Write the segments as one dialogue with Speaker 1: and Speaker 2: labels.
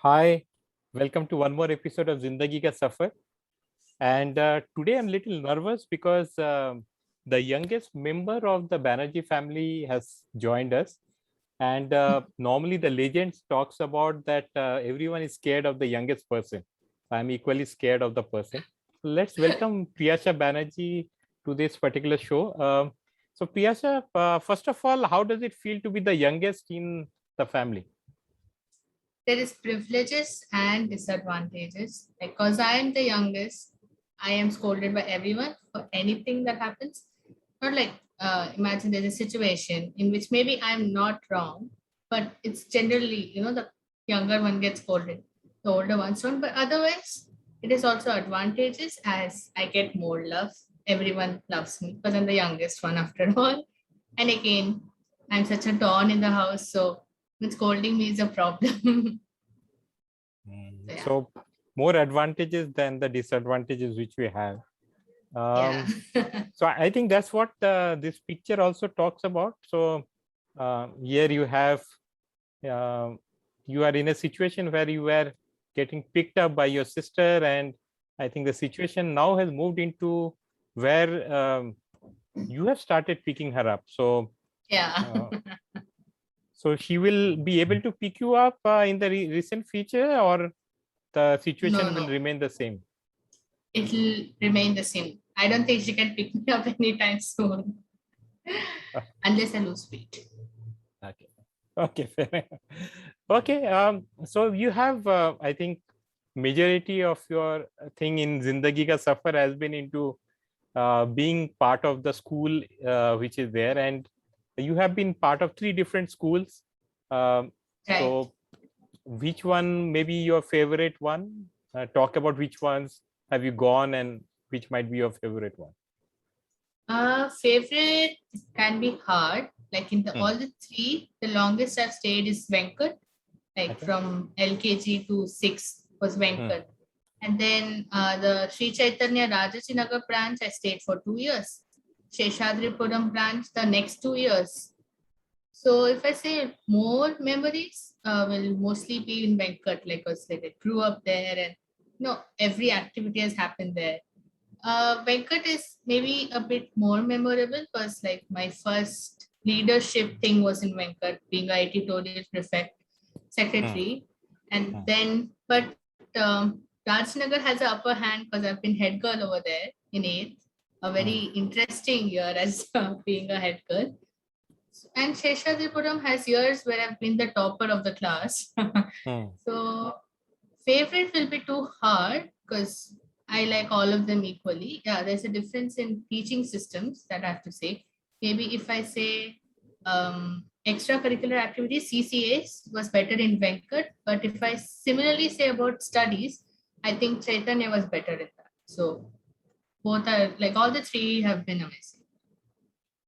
Speaker 1: Hi, welcome to one more episode of Zindagi Ka Safar. And today I'm a little nervous because the youngest member of the Banerjee family has joined us. And normally the legends talks about that everyone is scared of the youngest person. I'm equally scared of the person. Let's welcome Priyasha Banerjee to this particular show. So Priyasha, first of all, how does it feel to be the youngest in the family?
Speaker 2: There is privileges and disadvantages. Because I am the youngest, I am scolded by everyone for anything that happens. Not like imagine there's a situation in which maybe I'm not wrong, but it's generally, the younger one gets scolded, the older ones don't. But otherwise, it is also advantages as I get more love. Everyone loves me because I'm the youngest one after all. And again, I'm such a dawn in the house, so scolding me is a problem. Yeah.
Speaker 1: So more advantages than the disadvantages which we have.
Speaker 2: Yeah.
Speaker 1: So I think that's what this picture also talks about. So here you have, uh, you are in a situation where you were getting picked up by your sister, and I think the situation now has moved into where you have started picking her up. So
Speaker 2: Yeah.
Speaker 1: uh, so she will be able to pick you up in the recent future, or the
Speaker 2: No,
Speaker 1: situation will
Speaker 2: no.
Speaker 1: remain the same.
Speaker 2: It'll remain the same. I don't think she can pick me up anytime soon. Unless I lose weight.
Speaker 1: Okay. Okay, fair enough. Okay, so you have, I think, majority of your thing in Zindagi Ka Safar has been into being part of the school which is there, and you have been part of three different schools.
Speaker 2: Right.
Speaker 1: So, which one maybe your favorite one? Talk about which ones have you gone and which might be your favorite one.
Speaker 2: Favorite can be hard. Like in the
Speaker 1: Hmm.
Speaker 2: all the three, the longest I've stayed is Venkat. Like
Speaker 1: Okay.
Speaker 2: from LKG to 6 was
Speaker 1: Hmm.
Speaker 2: Venkat. And then the Sri Chaitanya Rajachinagar branch, I stayed for 2 years. Sheshadripuram branch, the next 2 years. So if I say more memories, will mostly be in Venkat, like I said, I grew up there and every activity has happened there. Venkat is maybe a bit more memorable because like my first leadership thing was in Venkat, being a editorial prefect,
Speaker 1: Hmm.
Speaker 2: secretary, and
Speaker 1: Hmm.
Speaker 2: then Rajnagar has an upper hand because I've been head girl over there in eighth, a
Speaker 1: Hmm.
Speaker 2: very interesting year as being a head girl. And Sheshadripuram has years where I've been the topper of the class.
Speaker 1: Hmm.
Speaker 2: So favorite will be too hard because I like all of them equally. Yeah, there's a difference in teaching systems that I have to say. Maybe if I say extracurricular activities, CCAs was better in Venkat, but if I similarly say about studies, I think Chaitanya was better in that. So both are like all the three have been amazing.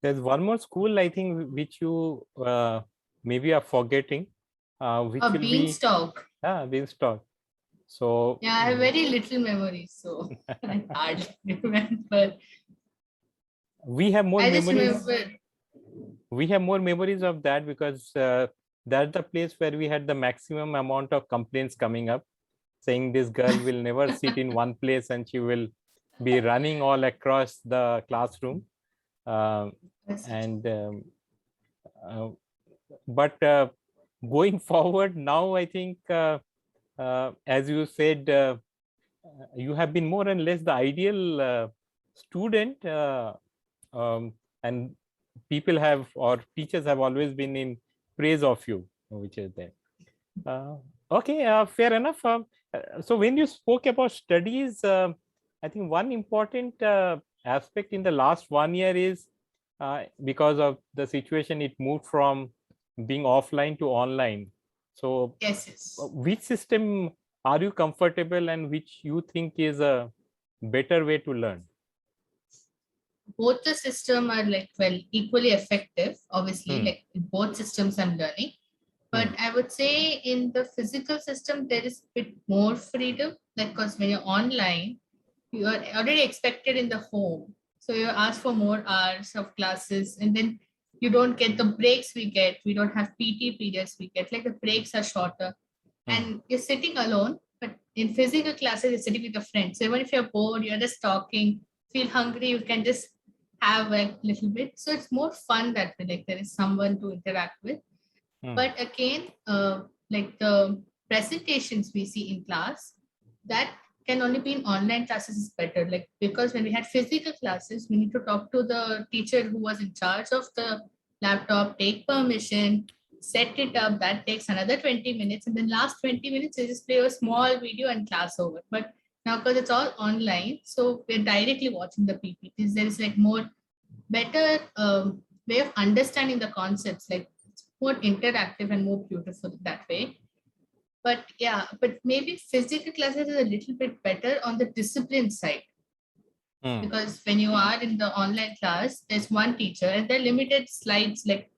Speaker 1: There's one more school, I think, which you maybe are forgetting, which
Speaker 2: A
Speaker 1: will be
Speaker 2: beanstalk.
Speaker 1: Beanstalk. So
Speaker 2: Yeah, I have very little memories, so I hardly remember.
Speaker 1: we have more
Speaker 2: I just
Speaker 1: memories.
Speaker 2: remember.
Speaker 1: We have more memories of that because that's the place where we had the maximum amount of complaints coming up, saying this girl will never sit in one place and she will be running all across the classroom. Um, and uh, but going forward now, I think, as you said, you have been more and less the ideal student, and people have, or teachers have always been in praise of you, which is there. uh, okay, fair enough. So when you spoke about studies, I think one important aspect in the last 1 year is, because of the situation, it moved from being offline to online. So
Speaker 2: Yes, yes.
Speaker 1: which system are you comfortable, and which you think is a better way to learn?
Speaker 2: Both the system are like well equally effective. Obviously,
Speaker 1: Hmm.
Speaker 2: like in both systems, I'm learning. But
Speaker 1: Hmm.
Speaker 2: I would say in the physical system there is a bit more freedom. Like because when you're online, you are already expected in the home, so you ask for more hours of classes, and then you don't get the breaks we get. We don't have PT periods we get. Like the breaks are shorter. and you're sitting alone. But in physical classes, you're sitting with a friend. So even if you're bored, you're just talking, feel hungry, you can just have a little bit. So it's more fun that way, like there is someone to interact with. But again, like the presentations we see in class, that can only be in online classes is better. Like because when we had physical classes, we need to talk to the teacher who was in charge of the laptop, take permission, set it up. That takes another 20 minutes. And then last 20 minutes, they just play a small video and class over. But now because it's all online, so we're directly watching the PPTs. There is like more better way of understanding the concepts. Like more interactive and more beautiful that way. But yeah, but maybe physical classes is a little bit better on the discipline side, because when you are in the online class, there's one teacher and there are limited slides, like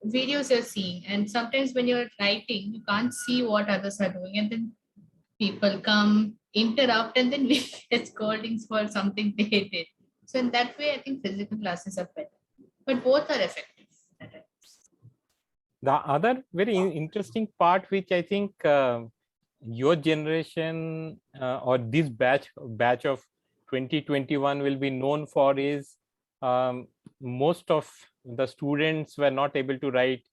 Speaker 2: videos you're seeing. And sometimes when you're writing, you can't see what others are doing. And then people come, interrupt, and then we get scoldings for something they did. So in that way, I think physical classes are better. But both are effective.
Speaker 1: The other very interesting part, which I think your generation or this batch of 2021 will be known for is most of the students were not able to write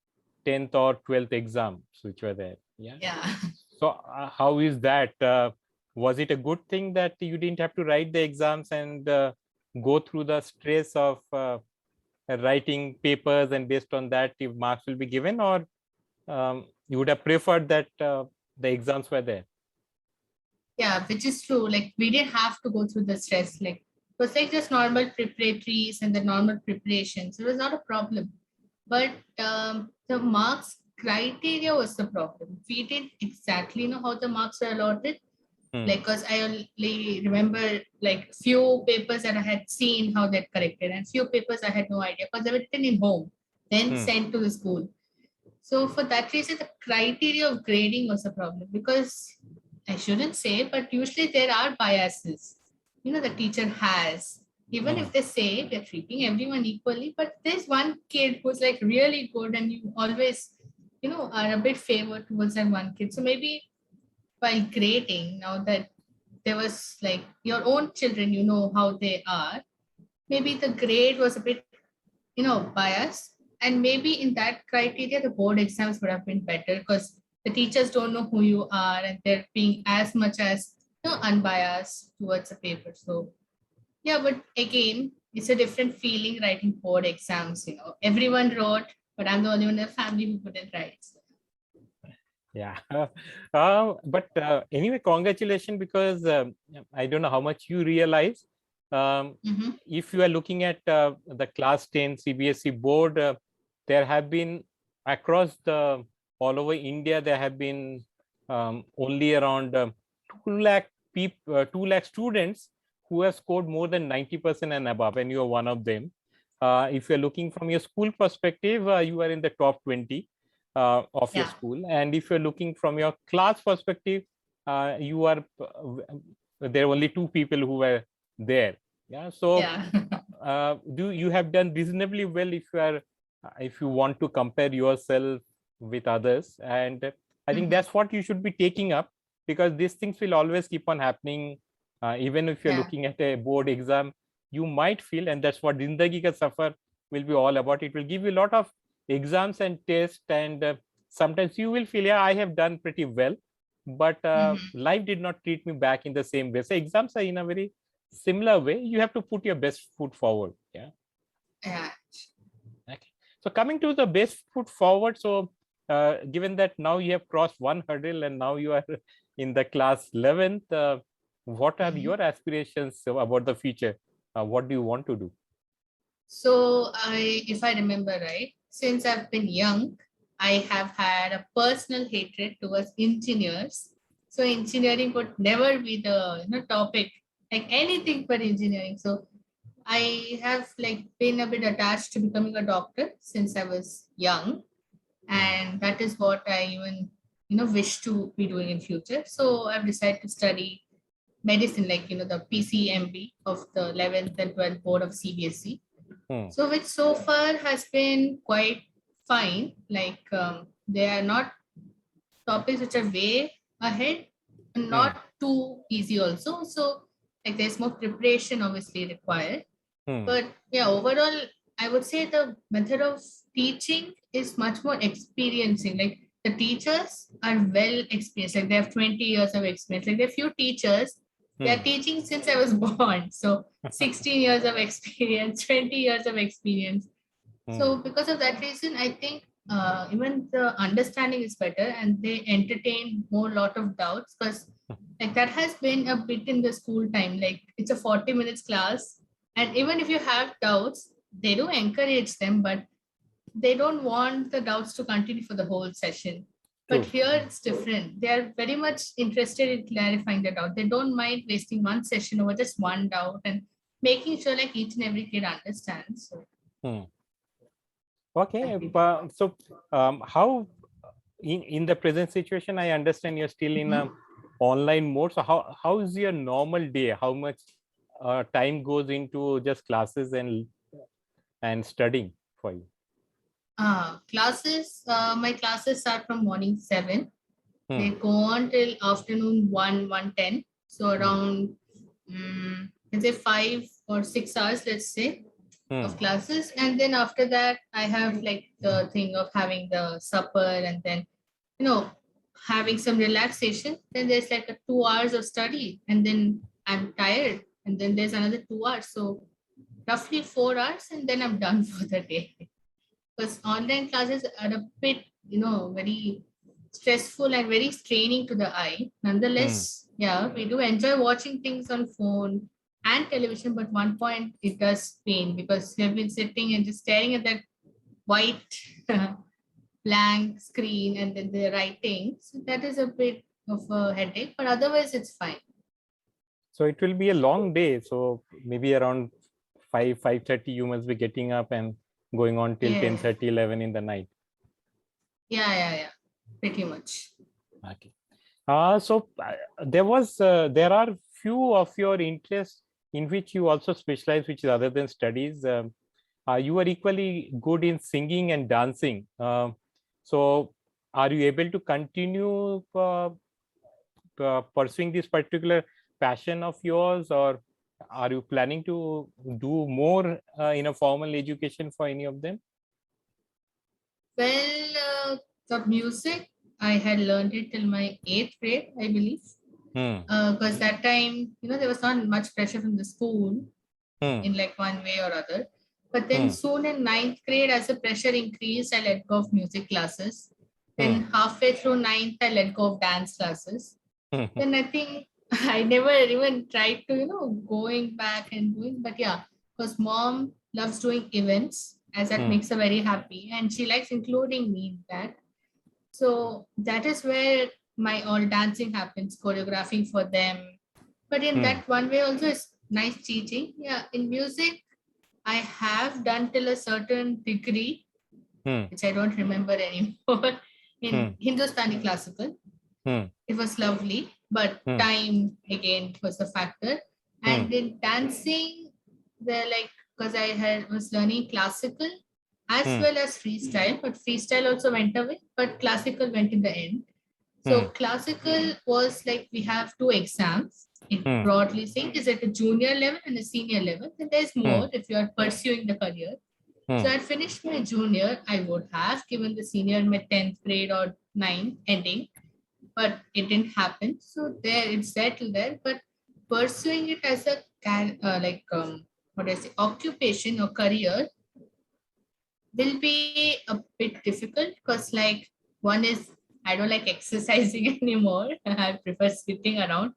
Speaker 1: 10th or 12th exams which were there.
Speaker 2: Yeah.
Speaker 1: So how is that? Was it a good thing that you didn't have to write the exams and go through the stress of writing papers, and based on that if marks will be given, or you would have preferred that the exams were there?
Speaker 2: Yeah, which is true. Like we didn't have to go through the stress. Like it was like just normal preparatories and the normal preparations. It was not a problem. But the marks criteria was the problem. We didn't exactly know how the marks were allotted. Like, because I only remember like few papers that I had seen how they're corrected, and few papers I had no idea because they were written in home, then sent to the school. So for that reason, the criteria of grading was a problem, because I shouldn't say, but usually there are biases. The teacher has, even if they say they're treating everyone equally, but there's one kid who's like really good, and you always, are a bit favored towards that one kid. So maybe while grading, now that there was like your own children, how they are, maybe the grade was a bit, biased. And maybe in that criteria, the board exams would have been better, because the teachers don't know who you are and they're being as much as unbiased towards the paper. So yeah, but again, it's a different feeling writing board exams. Everyone wrote, but I'm the only one in the family who couldn't write. So.
Speaker 1: Yeah. But anyway, congratulations, because I don't know how much you realize. If you are looking at the class 10 CBSE board, there have been across all over India, there have been only around 2 lakh people, 2 lakh students who have scored more than 90% and above, and you are one of them. If you're looking from your school perspective, you are in the top 20 of your school. And if you're looking from your class perspective, you are there are only 2 people who were there. So do you have done reasonably well if you want to compare yourself with others? And I think that's what you should be taking up, because these things will always keep on happening. Even if you're looking at a board exam, you might feel, and that's what Zindagi Ka Safar will be all about. It will give you a lot of exams and tests, and sometimes you will feel, I have done pretty well, but life did not treat me back in the same way. So exams are in a very similar way. You have to put your best foot forward. Okay. So coming to the best foot forward, so given that now you have crossed one hurdle and now you are in the class 11th, what are your aspirations about the future? What do you want to do?
Speaker 2: So if I remember right, since I've been young, I have had a personal hatred towards engineers. So engineering would never be the topic, like anything for engineering. So I have like been a bit attached to becoming a doctor since I was young, and that is what I even wish to be doing in future. So I've decided to study medicine, like the PCMB of the 11th and 12th board of CBSE. So which so far has been quite fine. Like they are not topics which are way ahead and not too easy also. So like there's more preparation obviously required. But yeah, overall, I would say the method of teaching is much more experiencing. Like the teachers are well experienced, like they have 20 years of experience. Like there are few teachers, they are teaching since I was born. So 16 years of experience, 20 years of experience. So because of that reason, I think even the understanding is better and they entertain more lot of doubts because like that has been a bit in the school time. Like it's a 40 minutes class, and even if you have doubts, they do encourage them, but they don't want the doubts to continue for the whole session. But
Speaker 1: True.
Speaker 2: here it's different. They are very much interested in clarifying the doubt. They don't mind wasting one session over just one doubt and making sure like each and every kid understands. So
Speaker 1: Okay, so how in the present situation, I understand you're still in a online mode. So how is your normal day? How much time goes into just classes and studying for you?
Speaker 2: Classes, my classes start from morning 7. They
Speaker 1: Hmm.
Speaker 2: go on till afternoon 1:10. So around, let's say 5 or 6 hours, let's say, of
Speaker 1: Hmm.
Speaker 2: classes. And then after that, I have like the thing of having the supper and then, you know, having some relaxation. Then there's like a 2 hours of study and then I'm tired. And then there's another 2 hours. So roughly 4 hours and then I'm done for the day. Because online classes are a bit, very stressful and very straining to the eye. Nonetheless, yeah, we do enjoy watching things on phone and television, but one point it does pain because we've been sitting and just staring at that white blank screen and then the writing. So that is a bit of a headache, but otherwise it's fine.
Speaker 1: So it will be a long day. So maybe around 5:30, you must be getting up and going on till
Speaker 2: Yeah,
Speaker 1: 10:30, 11 in the night.
Speaker 2: yeah, pretty much.
Speaker 1: Okay. So there are few of your interests in which you also specialize, which is other than studies. You are equally good in singing and dancing. So are you able to continue pursuing this particular passion of yours, or are you planning to do more in a formal education for any of them?
Speaker 2: Well, the music, I had learned it till my eighth grade, I believe.
Speaker 1: Hmm.
Speaker 2: Because that time, there was not much pressure from the school
Speaker 1: Hmm.
Speaker 2: in like one way or other. But then
Speaker 1: Hmm.
Speaker 2: soon in ninth grade, as the pressure increased, I let go of music classes.
Speaker 1: Hmm.
Speaker 2: Then halfway through ninth, I let go of dance classes.
Speaker 1: Hmm.
Speaker 2: Then I think I never even tried to, going back and doing. But yeah, because mom loves doing events, as that
Speaker 1: Hmm.
Speaker 2: makes her very happy, and she likes including me in that. So that is where my all dancing happens, choreographing for them. But in
Speaker 1: Hmm.
Speaker 2: that one way also is nice teaching. Yeah, in music, I have done till a certain degree,
Speaker 1: Hmm.
Speaker 2: which I don't remember anymore.
Speaker 1: Hmm.
Speaker 2: In Hindustani classical,
Speaker 1: Hmm.
Speaker 2: it was lovely, but
Speaker 1: Hmm.
Speaker 2: time again was the factor.
Speaker 1: Hmm.
Speaker 2: And in dancing, the like because I had was learning classical as
Speaker 1: Hmm.
Speaker 2: well as freestyle, but freestyle also went away, but classical went in the end. So
Speaker 1: Hmm.
Speaker 2: classical was like we have two exams. It
Speaker 1: Hmm.
Speaker 2: broadly saying is at a junior level and a senior level. Then there's
Speaker 1: Hmm.
Speaker 2: more if you are pursuing the career. So
Speaker 1: Hmm.
Speaker 2: I finished my junior. I would have given the senior in my 10th grade or 9th ending, but it didn't happen. So there it's settled there. But pursuing it as a what I say occupation or career will be a bit difficult because like one is I don't like exercising anymore. I prefer sitting around.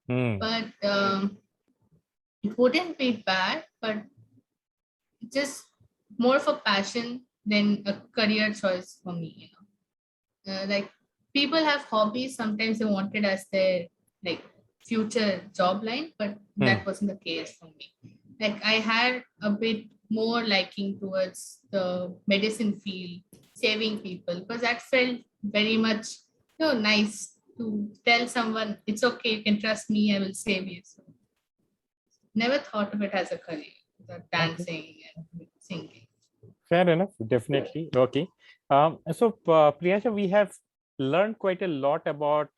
Speaker 1: Hmm.
Speaker 2: But it wouldn't be bad, but just more of a passion than a career choice for me. Like people have hobbies. Sometimes they want it as their like future job line, but
Speaker 1: Hmm.
Speaker 2: that wasn't the case for me. Like I had a bit more liking towards the medicine field, saving people, because that felt very much nice to tell someone it's okay, you can trust me, I will save you. So never thought of it as a career, the
Speaker 1: Okay.
Speaker 2: dancing and singing.
Speaker 1: Fair enough. Definitely. Okay. So Priyasha, we have learned quite a lot about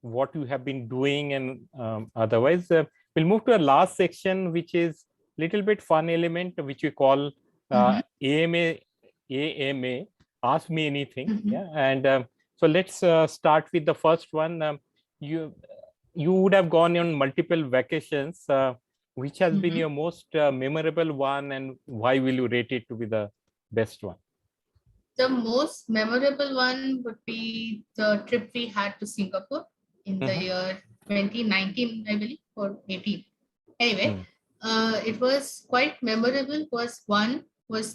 Speaker 1: what you have been doing, and otherwise we'll move to a last section, which is little bit fun element, which we call AMA. AMA, ask me anything. Yeah, and so let's start with the first one. You you would have gone on multiple vacations. Which has been your most memorable one, and why will you rate it to be the best one?
Speaker 2: The most memorable one would be the trip we had to Singapore in the year 2019, I believe, or 18. Anyway, it was quite memorable. Was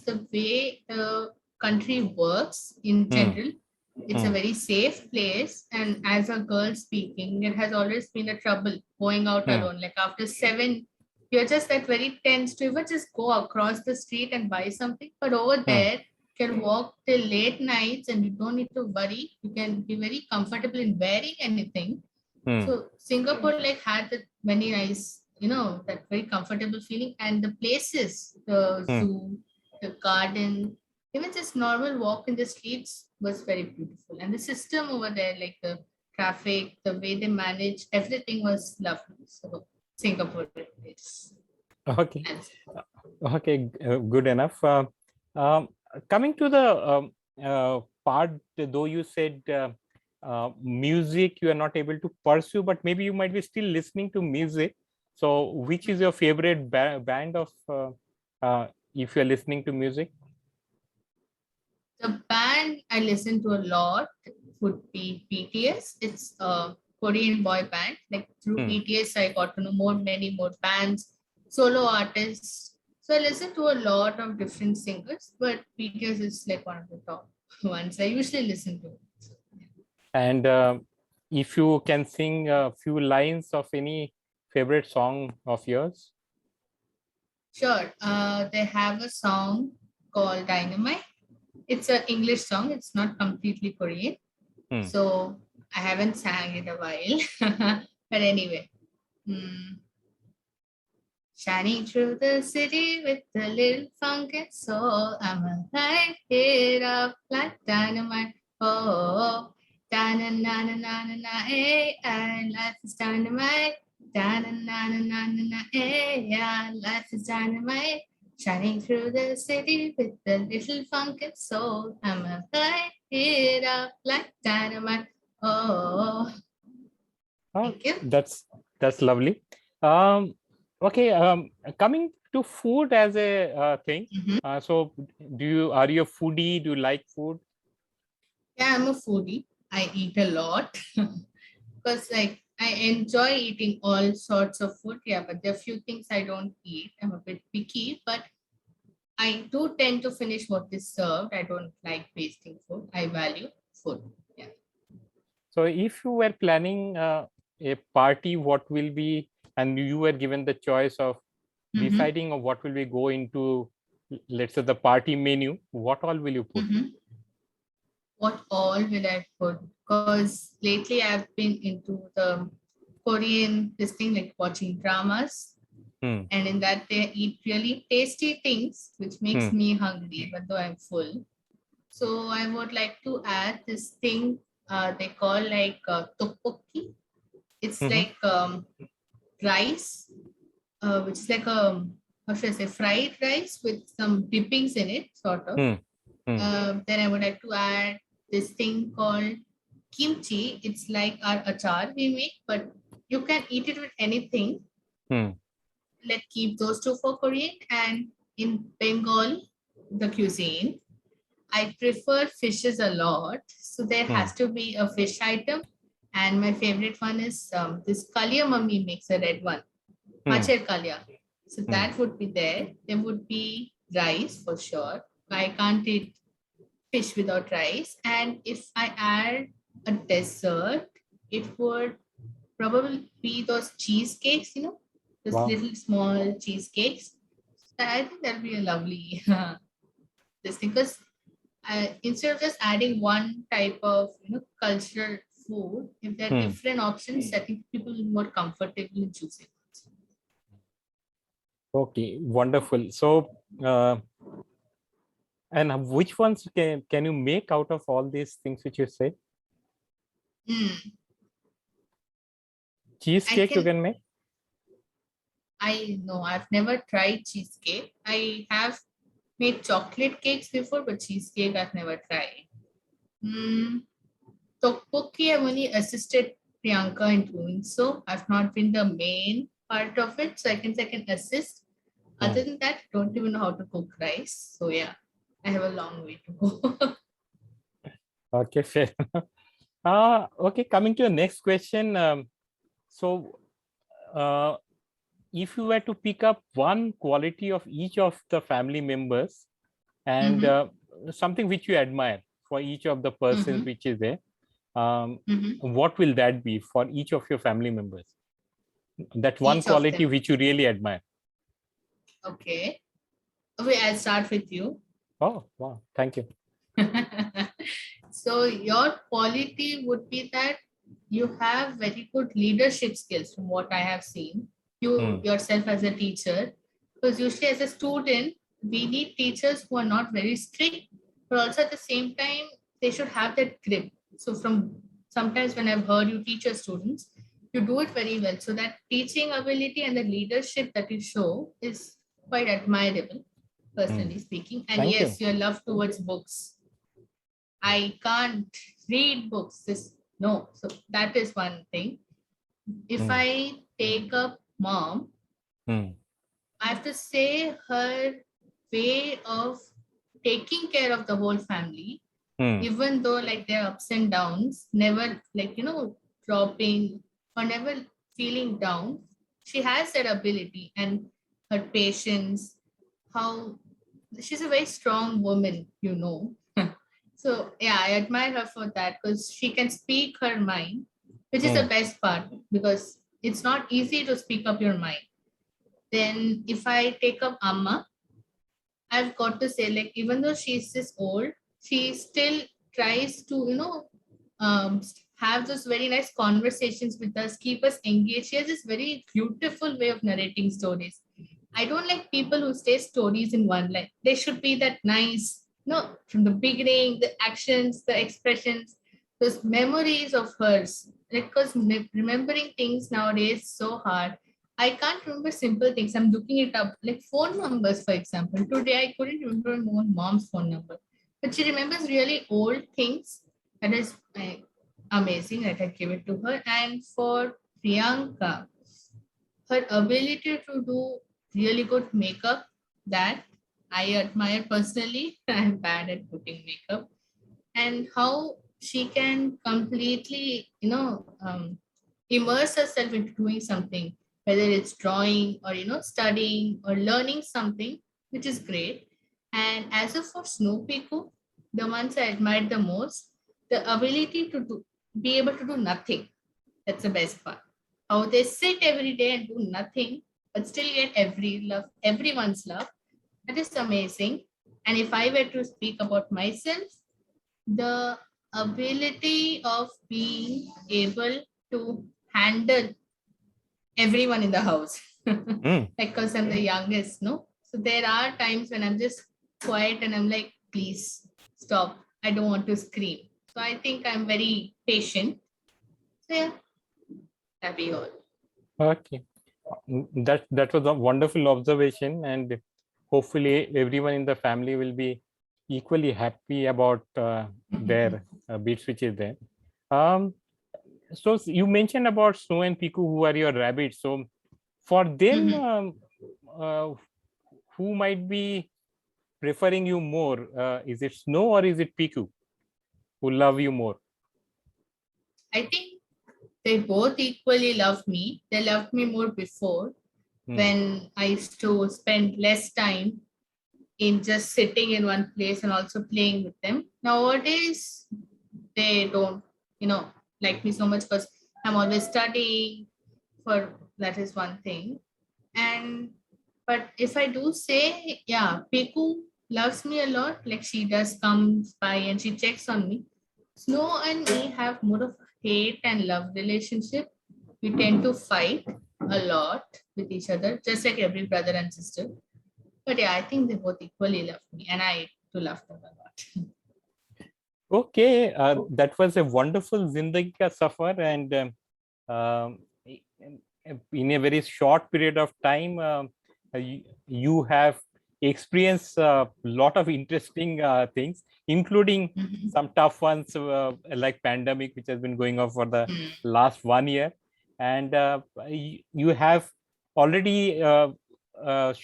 Speaker 2: the way the country works in general. It's a very safe place, and as a girl speaking, it has always been a trouble going out alone. Like after 7, you're just like very tense to even just go across the street and buy something. But over there, can walk till late nights and you don't need to worry. You can be very comfortable in wearing anything. So Singapore like had that very nice, that very comfortable feeling. And the places, the zoo, the garden, even just normal walk in the streets was very beautiful. And the system over there, like the traffic, the way they manage, everything was lovely. So Singapore is.
Speaker 1: Okay. Okay, good enough. Um, Coming to the part, though you said music you are not able to pursue, but maybe you might be still listening to music. So which is your favorite band of if you're listening to music?
Speaker 2: The band I listen to a lot would be BTS. It's a Korean boy band. Like through BTS, I got to know many more bands, solo artists. So I listen to a lot of different singers, but BTS is like one of the top ones I usually listen to.
Speaker 1: And if you can sing a few lines of any favorite song of yours?
Speaker 2: Sure. They have a song called Dynamite. It's an English song. It's not completely Korean. So I haven't sang in a while. But anyway. Shining through the city with a little funky soul. I'm a light it up like dynamite. Oh, na na na na na na, hey, and life is dynamite. Na na na na na na, hey, yeah, life is dynamite. Shining through the city with a little funky soul. I'm a light it up like dynamite. Oh, thank you.
Speaker 1: That's lovely. Okay, coming to food as a thing. So are you a foodie? Do you like food?
Speaker 2: Yeah, I'm a foodie. I eat a lot because like I enjoy eating all sorts of food. Yeah, but there are few things I don't eat. I'm a bit picky, but I do tend to finish what is served. I don't like wasting food. I value food. Yeah.
Speaker 1: So if you were planning a party, what will be, and you were given the choice of deciding of what will we go into, let's say the party menu, what all will you put?
Speaker 2: What all will I put? Because lately I've been into the Korean this thing like watching dramas. And in that they eat really tasty things, which makes me hungry, even though I'm full. So I would like to add this thing they call like tteokbokki. It's like rice, which is like a, how should I say, fried rice with some dippings in it, sort of. Then I would like to add this thing called kimchi. It's like our achar we make, but you can eat it with anything. Let's keep those two for Korean. And in Bengal, the cuisine, I prefer fishes a lot. So there has to be a fish item. And my favorite one is this kalia mummy makes a red one, macher kalia. So that would be there. There would be rice for sure. I can't eat fish without rice. And if I add a dessert, it would probably be those cheesecakes, those little small cheesecakes. I think that'll be a lovely this thing because instead of just adding one type of cultural food, if there are different options, I think people are more comfortable in choosing.
Speaker 1: Okay, wonderful. So and which ones can you make out of all these things which you said?
Speaker 2: Mm, I
Speaker 1: Cheesecake you
Speaker 2: can,
Speaker 1: can make?
Speaker 2: I know I've never tried cheesecake. I have made chocolate cakes before, but cheesecake I've never tried. Mm, Tteokbokki, I've only assisted Priyanka in doing so. I've not been the main part of it, so I can assist.
Speaker 1: Hmm.
Speaker 2: Other than that, don't even know how to cook rice. So yeah, I have a long way to go.
Speaker 1: Okay, fair. Okay, coming to the next question. So, uh, if you were to pick up one quality of each of the family members and
Speaker 2: Mm-hmm,
Speaker 1: something which you admire for each of the persons
Speaker 2: mm-hmm,
Speaker 1: which is there, um,
Speaker 2: mm-hmm.
Speaker 1: what will that be for each of your family members? That one
Speaker 2: Each of
Speaker 1: quality
Speaker 2: them.
Speaker 1: which you really admire.
Speaker 2: Okay. Okay, I'll start with you.
Speaker 1: Oh, wow. Thank you.
Speaker 2: So your quality would be that you have very good leadership skills from what I have seen. You
Speaker 1: Hmm.
Speaker 2: yourself as a teacher, because usually as a student, we need teachers who are not very strict, but also at the same time, they should have that grip. So from sometimes when I've heard you teach your students, you do it very well. So that teaching ability and the leadership that you show is quite admirable,
Speaker 1: Hmm.
Speaker 2: personally speaking. And
Speaker 1: Thank you.
Speaker 2: yes, your love towards books. I can't read books. No. So that is one thing. If
Speaker 1: Hmm.
Speaker 2: I take up mom,
Speaker 1: Hmm.
Speaker 2: I have to say her way of taking care of the whole family,
Speaker 1: Hmm.
Speaker 2: even though like there are ups and downs, never like dropping or never feeling down. She has that ability and her patience, how she's a very strong woman. So yeah, I admire her for that because she can speak her mind, which is the
Speaker 1: Hmm.
Speaker 2: best part because it's not easy to speak up your mind. Then if I take up Amma, I've got to say, like, even though she's this old, she still tries to, have those very nice conversations with us, keep us engaged. She has this very beautiful way of narrating stories. I don't like people who say stories in one line. They should be that nice, from the beginning, the actions, the expressions, those memories of hers. Because remembering things nowadays is so hard. I can't remember simple things. I'm looking it up, like phone numbers, for example. Today, I couldn't remember my own mom's phone number, but she remembers really old things. That is amazing. That I give it to her. And for Priyanka, her ability to do really good makeup, that I admire personally. I'm bad at putting makeup, and how she can completely, immerse herself into doing something, whether it's drawing or studying or learning something, which is great. And as of for Snow Piku, the ones I admired the most, the ability to be able to do nothing. That's the best part. How they sit every day and do nothing, but still get everyone's love. That is amazing. And if I were to speak about myself, the ability of being able to handle everyone in the house.
Speaker 1: Hmm.
Speaker 2: Because I'm the youngest, no? So there are times when I'm just quiet and I'm like, please stop. I don't want to scream. So I think I'm very patient. So yeah, that be all.
Speaker 1: Okay. That was a wonderful observation, and hopefully everyone in the family will be equally happy about their bits which is there. Um, so you mentioned about Snow and Piku, who are your rabbits. So for them, uh, who might be preferring you more? Is it Snow or is it Piku who love you more?
Speaker 2: I think they both equally love me. They loved me more before
Speaker 1: Hmm.
Speaker 2: when I used to spend less time in just sitting in one place and also playing with them. Nowadays, they don't, you know, like me so much because I'm always studying. For that is one thing. And but if I do say, yeah, Peku loves me a lot. Like she does comes by and she checks on me. Snow and me have more of hate and love relationship. We tend to fight a lot with each other, just like every brother and sister. But yeah, I think they both equally love me, and I do love them a lot.
Speaker 1: Okay, that was a wonderful Zindagi Ka Safar, and um, in a very short period of time, you have experienced a lot of interesting things, including
Speaker 2: Mhm.
Speaker 1: some tough ones like pandemic, which has been going on for the
Speaker 2: Mm.
Speaker 1: last 1 year, and you have already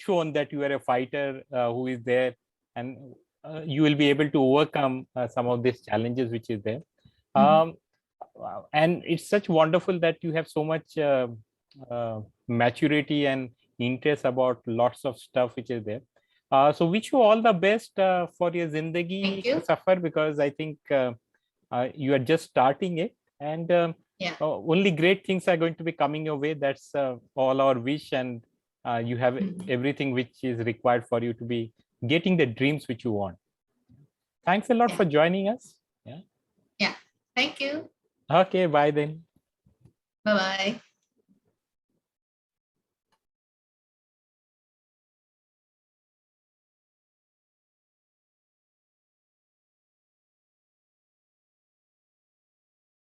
Speaker 1: shown that you are a fighter who is there, and you will be able to overcome some of these challenges which is there.
Speaker 2: Mhm.
Speaker 1: Um, and it's such wonderful that you have so much maturity and interest about lots of stuff which is there. So wish you all the best for your
Speaker 2: Thank
Speaker 1: Zindagi Ka
Speaker 2: you.
Speaker 1: Safar, because I think you are just starting it, and
Speaker 2: Yeah.
Speaker 1: only great things are going to be coming your way. That's all our wish, and you have
Speaker 2: Mhm.
Speaker 1: everything which is required for you to be getting the dreams which you want. Thanks a lot
Speaker 2: Yeah.
Speaker 1: for joining us. Yeah.
Speaker 2: Yeah. Thank you.
Speaker 1: Okay, bye then.
Speaker 2: Bye bye.